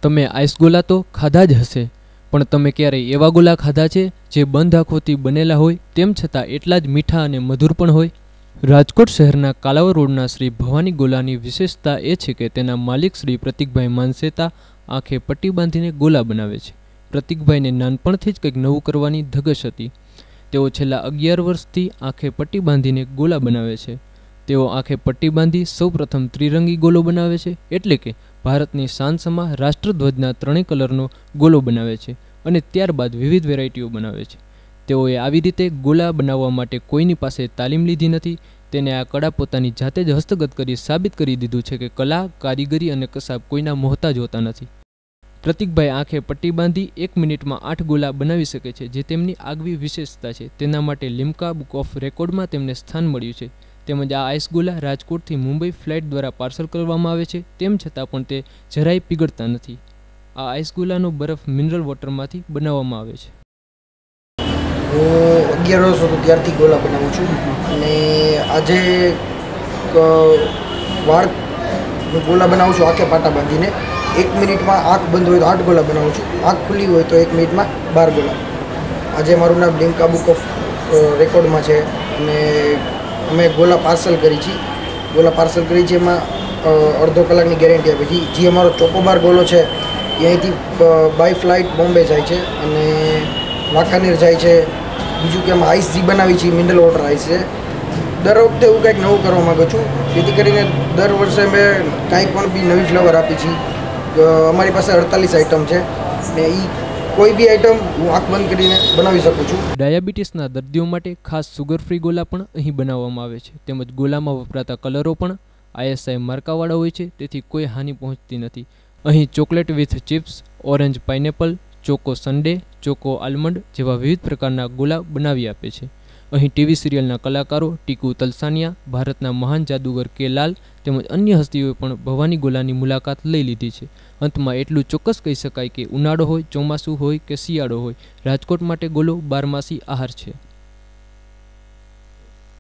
તમે આઈસ ગોલા તો ખાધા જ હશે, પણ તમે ક્યારેય એવા ગોલા ખાધા છે જે બંધ આંખોથી બનેલા હોય તેમ છતાં એટલા જ મીઠા અને મધુર પણ હોય? રાજકોટ શહેરના કાલાવડ રોડના શ્રી ભવાની ગોલાની વિશેષતા એ છે કે તેના માલિક શ્રી પ્રતિકભાઈ માનસેતા આંખે પટ્ટી બાંધીને ગોલા બનાવે છે. પ્રતિકભાઈને નાનપણથી જ કંઈક નવું કરવાની ધગશ હતી. તેઓ છેલ્લા 11 વર્ષથી આંખે પટ્ટી બાંધીને ગોલા બનાવે છે. તેઓ આંખે પટ્ટી બાંધી સૌપ્રથમ ત્રિરંગી ગોલો બનાવે છે, એટલે કે ભારતની શાન-સમા રાષ્ટ્રધ્વજના 3 કલરનો ગોલો બનાવે છે અને ત્યારબાદ વિવિધ વેરાયટીઓ બનાવે છે. તેઓએ આવી રીતે ગોલા બનાવવા માટે કોઈની પાસે તાલીમ લીધી નથી. તેને આ કળા પોતાની જાતે જ હસ્તગત કરી સાબિત કરી દીધું છે કે કલા, કારીગરી અને કસાબ કોઈના મોહતાજ હોતા નથી. પ્રતિકભાઈ આંખે પટ્ટી બાંધી 1 મિનિટમાં 8 ગોલા બનાવી શકે છે, જે તેમની આગવી વિશેષતા છે. તેના માટે લિમ્કા બુક ઓફ રેકોર્ડમાં તેમને સ્થાન મળ્યું છે. તેમજ આ આઈસ ગોલા રાજકોટથી મુંબઈ ફ્લાઇટ દ્વારા પાર્સલ કરવામાં આવે છે, તેમ છતાં પણ તે જરાય પીગળતા નથી. આ આઈસ ગોલાનો બરફ મિનરલ વોટરમાંથી બનાવવામાં આવે છે. હું 11 વર્ષ હતો ત્યારથી ગોલા બનાવું છું અને આજે હું ગોલા બનાવું છું આંખે પાટા બાંધીને. 1 મિનિટમાં આંખ બંધ હોય તો 8 ગોલા બનાવું છું, આંખ ખુલ્લી હોય તો 1 મિનિટમાં 12 ગોલા. આજે મારું નામ લિમ્કા બુક ઓફ રેકોર્ડમાં છે અને અમે ગોલા પાર્સલ કરી છે. એમાં અડધો કલાકની ગેરંટી આપી છે. જે અમારો ચોકોબાર ગોલો છે એ અહીંથી બાય ફ્લાઇટ બોમ્બે જાય છે અને વાંકાનેર જાય છે. બીજું કે આમાં આઈસ જે બનાવી છે મિનરલ વોટર આઈસ છે. દર વખતે હું કંઈક નવું કરવા માગું છું, જેથી કરીને દર વર્ષે મેં કાંઈ પણ બી નવી ફ્લેવર આપી છે. અમારી પાસે 48 આઇટમ છે ને એ કોઈ બી આઇટમ હું આંખ બંધ કરીને બનાવી શકું છું. ડાયાબિટીસના દર્દીઓ માટે ખાસ સુગર ફ્રી ગોલા પણ અહીં બનાવવામાં આવે છે. તેમજ ગોલામાં વપરાતા કલરો પણ ISI માર્કાવાળા હોય છે, તેથી કોઈ હાનિ પહોંચતી નથી. અહીં chocolate with chips, orange pineapple, choco Sunday, choco almond જેવા વિવિધ પ્રકારના ગોલા બનાવી આપે છે. અહીં ટીવી સિરિયલના કલાકારો ટીકુ તલસાનિયા, ભારતના મહાન જાદુગર કે લાલ તેમજ અન્ય હસ્તીઓએ પણ ભવાની ગોલાની મુલાકાત લઈ લીધી છે. અંતમાં એટલું ચોક્કસ કહી શકાય કે ઉનાળો હોય, ચોમાસું હોય કે શિયાળો હોય, રાજકોટ માટે ગોલો બારમાસી આહાર છે.